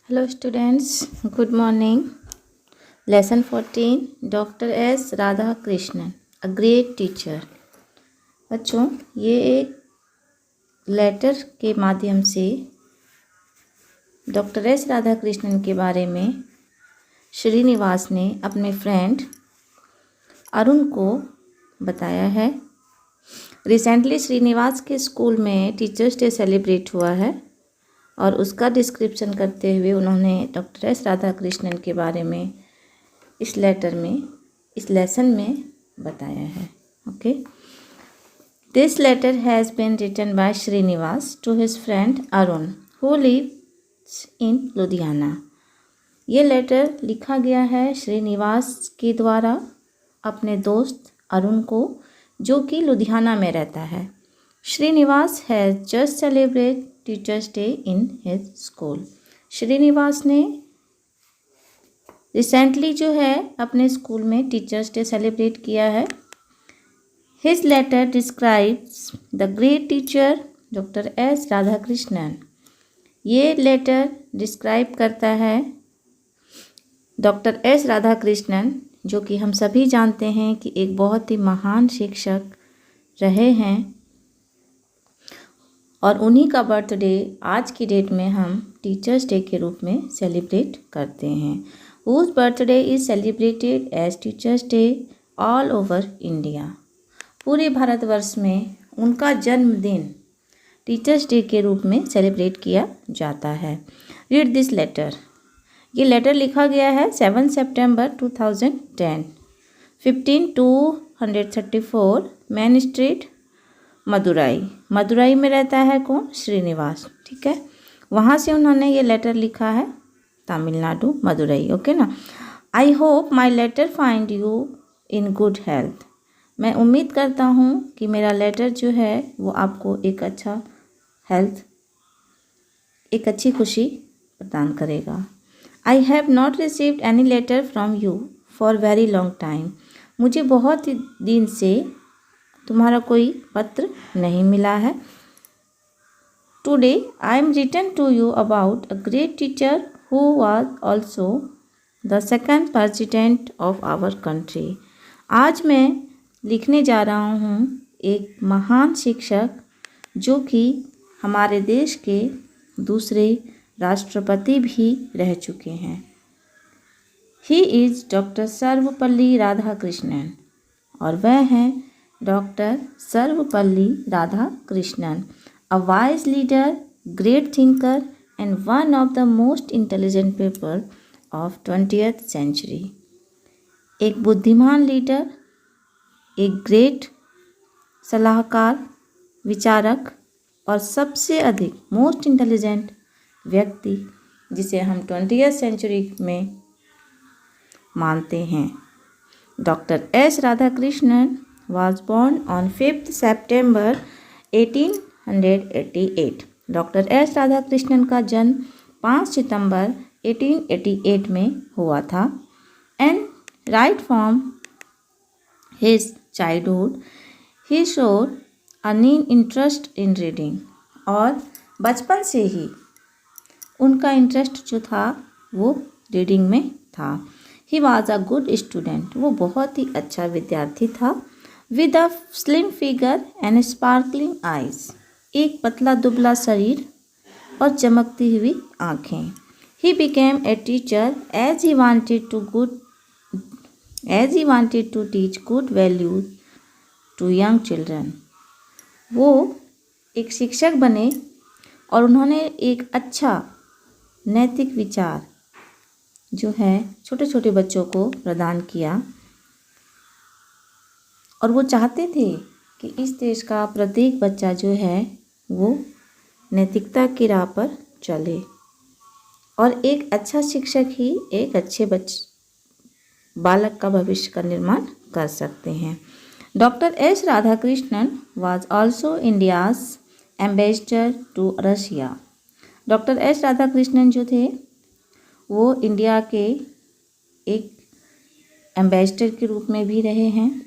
Hello students, good morning. Lesson 14 Dr. S. Radha Krishnan a great teacher. बच्चों, ये एक letter के माध्यम से डॉक्टर एस राधा कृष्णन के बारे में श्रीनिवास ने अपने फ्रेंड अरुण को बताया है। रिसेंटली श्रीनिवास के स्कूल में टीचर्स डे सेलिब्रेट हुआ है और उसका डिस्क्रिप्शन करते हुए उन्होंने डॉक्टर एस राधा कृष्णन के बारे में इस लेसन में बताया है। Okay, this letter has been written by Srinivas to his friend Arun who lives in Ludhiana. ये लेटर लिखा गया है श्रीनिवास के द्वारा अपने दोस्त अरुण को, जो कि लुधियाना में रहता है। Srinivas has just celebrate teachers day in his school. Srinivas ने रिसेंटली जो है अपने स्कूल में टीचर्स डे सेलिब्रेट किया है। His letter describes the great teacher doctor S Radha Krishnan. ये लेटर डिस्क्राइब करता है डॉक्टर एस राधा कृष्णन, जो कि हम सभी जानते हैं कि एक बहुत ही महान शिक्षक रहे हैं और उन्हीं का बर्थडे आज की डेट में हम टीचर्स डे के रूप में सेलिब्रेट करते हैं। whose birthday is celebrated as Teachers Day all over India. पूरे भारतवर्ष में उनका जन्मदिन टीचर्स डे के रूप में सेलिब्रेट किया जाता है। Read this letter. ये लेटर लिखा गया है 7 सितंबर 2010, 15/234 मेन स्ट्रीट, मदुराई में रहता है कौन? श्रीनिवास। ठीक है, वहाँ से उन्होंने ये लेटर लिखा है, तमिलनाडु, मदुरई। ओके ना। I hope my letter find you in good health. मैं उम्मीद करता हूँ कि मेरा लेटर जो है वो आपको एक अच्छा हेल्थ, एक अच्छी खुशी प्रदान करेगा। I have not received any letter from you for very long time. मुझे बहुत ही दिन से तुम्हारा कोई पत्र नहीं मिला है। Today I am written to you about a great teacher who was also the second president of our country. आज मैं लिखने जा रहा हूँ एक महान शिक्षक जो कि हमारे देश के दूसरे राष्ट्रपति भी रह चुके हैं। He is doctor Sarvepalli Radhakrishnan, और वह हैं doctor Sarvepalli Radhakrishnan, a wise leader, great thinker and one of the most intelligent people of 20th century. एक बुद्धिमान लीडर, एक ग्रेट सलाहकार, विचारक और सबसे अधिक मोस्ट इंटेलिजेंट व्यक्ति जिसे हम 20th सेंचुरी में मानते हैं। Doctor S Radhakrishnan was born on 5th September 1888. Doctor S Radhakrishnan का जन्म 5 सितंबर 1888 में हुआ था। And right from his childhood he showed a नीन इंटरेस्ट इन रीडिंग। और बचपन से ही उनका इंटरेस्ट जो था वो रीडिंग में था। He was a good student. वो बहुत ही अच्छा विद्यार्थी था। With a slim figure and sparkling eyes. एक पतला दुबला शरीर और चमकती हुई आँखें। He became a teacher as he wanted to teach good values to young children. वो एक शिक्षक बने और उन्होंने एक अच्छा नैतिक विचार जो है छोटे छोटे बच्चों को प्रदान किया, और वो चाहते थे कि इस देश का प्रत्येक बच्चा जो है वो नैतिकता की राह पर चले, और एक अच्छा शिक्षक ही एक अच्छे बालक का भविष्य का निर्माण कर सकते हैं। Doctor S Radhakrishnan was also India's ambassador to Russia. Doctor S Radhakrishnan जो थे वो इंडिया के एक एम्बेसडर के रूप में भी रहे हैं।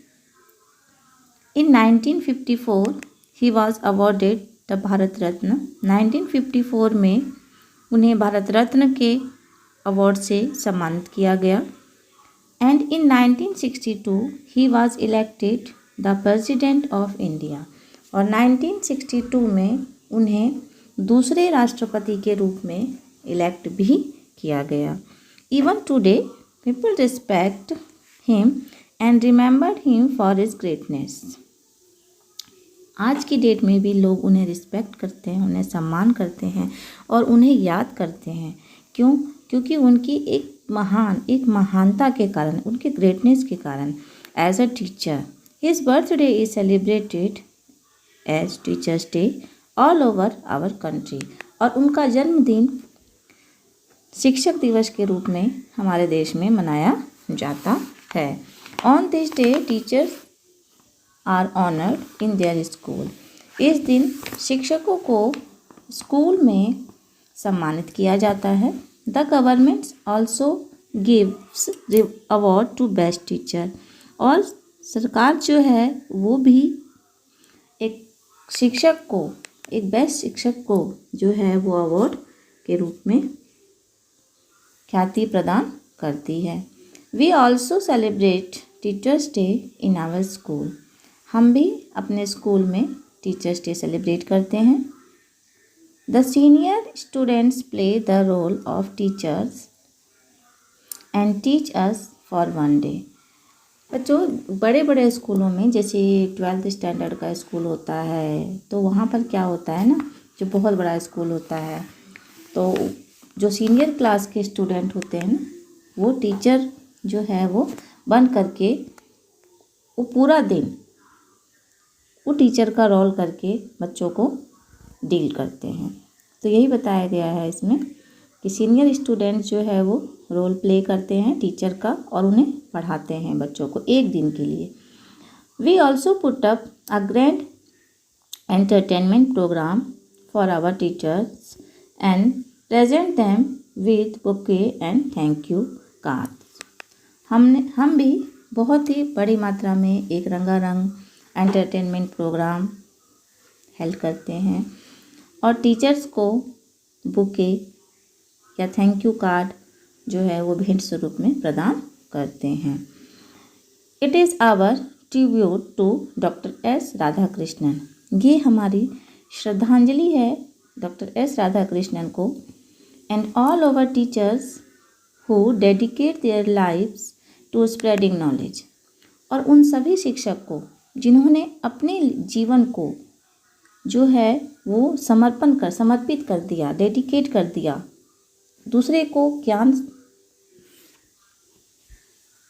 In 1954 he was awarded the Bharat Ratna. 1954 में उन्हें भारत रत्न के अवार्ड से सम्मानित किया गया। And in 1962 he was elected the president of India, और 1962 में उन्हें दूसरे राष्ट्रपति के रूप में इलेक्ट भी किया गया। Even today people respect him and remembered him for his greatness. आज की डेट में भी लोग उन्हें रिस्पेक्ट करते हैं, उन्हें सम्मान करते हैं और उन्हें याद करते हैं। क्यों? क्योंकि उनकी एक महानता के कारण, उनके ग्रेटनेस के कारण as a teacher. His birthday is celebrated as teachers day all over our country, और उनका जन्मदिन शिक्षक दिवस के रूप में हमारे देश में मनाया जाता है। On this day teachers are honoured in their school. इस दिन शिक्षकों को स्कूल में सम्मानित किया जाता है। The government also gives award to best teacher, और सरकार जो है वो भी एक बेस्ट शिक्षक को जो है वो अवार्ड के रूप में ख्याति प्रदान करती है। We also celebrate teachers day in our school. हम भी अपने स्कूल में टीचर्स डे सेलिब्रेट करते हैं। The senior students play the role of teachers and teach us for one day. बच्चों, बड़े बड़े स्कूलों में जैसे 12th स्टैंडर्ड का स्कूल होता है, तो वहाँ पर क्या होता है ना, जो बहुत बड़ा स्कूल होता है, तो जो सीनियर क्लास के स्टूडेंट होते हैं ना, वो टीचर जो है वो बन करके वो पूरा दिन वो टीचर का रोल करके बच्चों को डील करते हैं। तो यही बताया गया है इसमें कि सीनियर स्टूडेंट जो है वो रोल प्ले करते हैं टीचर का और उन्हें पढ़ाते हैं बच्चों को एक दिन के लिए। We also put up a grand entertainment programme for our teachers and present them with bouquet and thank you cards. हम भी बहुत ही बड़ी मात्रा में एक रंगारंग एंटरटेनमेंट प्रोग्राम हेल्ड करते हैं और टीचर्स को बुके या थैंक यू कार्ड जो है वो भेंट स्वरूप में प्रदान करते हैं। It is our tribute to doctor S Radhakrishnan. ये हमारी श्रद्धांजलि है डॉक्टर एस राधाकृष्णन को and all over teachers who dedicate their lives to spreading knowledge, और उन सभी शिक्षक को जिन्होंने अपने जीवन को जो है वो समर्पित कर दिया, डेडिकेट कर दिया दूसरे को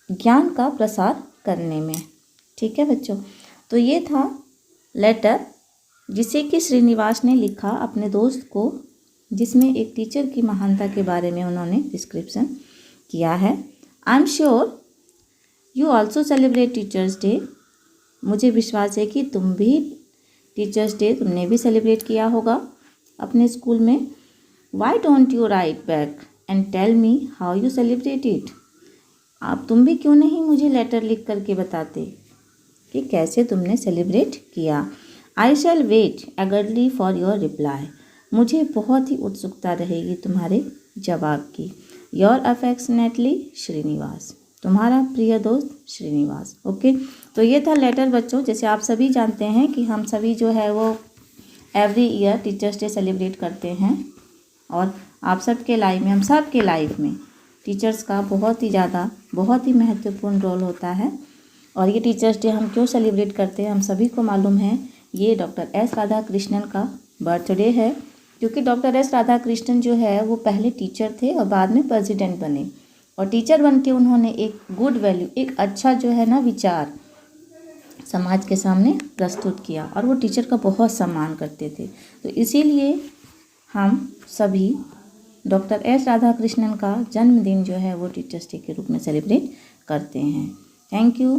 ज्ञान का प्रसार करने में। ठीक है बच्चों, तो ये था लेटर जिसे कि श्रीनिवास ने लिखा अपने दोस्त को, जिसमें एक टीचर की महानता के बारे में उन्होंने डिस्क्रिप्शन किया है। I am sure you also celebrate teachers day. मुझे विश्वास है कि तुम भी टीचर्स डे तुमने भी सेलिब्रेट किया होगा अपने स्कूल में। Why don't you write back and tell me how you celebrate it. आप तुम भी क्यों नहीं मुझे लेटर लिख करके बताते कि कैसे तुमने सेलिब्रेट किया। I shall wait eagerly for your reply. मुझे बहुत ही उत्सुकता रहेगी तुम्हारे जवाब की। Your affectionately Srinivas. तुम्हारा प्रिय दोस्त श्रीनिवास। ओके, तो ये था लेटर बच्चों। जैसे आप सभी जानते हैं कि हम सभी जो है वो every year teachers day celebrate करते हैं और आप सबके लाइफ में, हम सब के लाइफ में टीचर्स का बहुत ही महत्वपूर्ण रोल होता है। और ये टीचर्स डे हम क्यों सेलिब्रेट करते हैं हम सभी को मालूम है। ये डॉक्टर एस राधाकृष्णन का बर्थडे है, क्योंकि डॉक्टर एस राधाकृष्णन जो है वो पहले टीचर थे और बाद में प्रेसिडेंट बने, और टीचर बन के उन्होंने एक गुड वैल्यू, एक अच्छा जो है ना विचार समाज के सामने प्रस्तुत किया और वो टीचर का बहुत सम्मान करते थे। तो इसीलिए हम सभी डॉक्टर एस राधाकृष्णन का जन्मदिन जो है वो टीचर्स डे के रूप में सेलिब्रेट करते हैं। Thank you.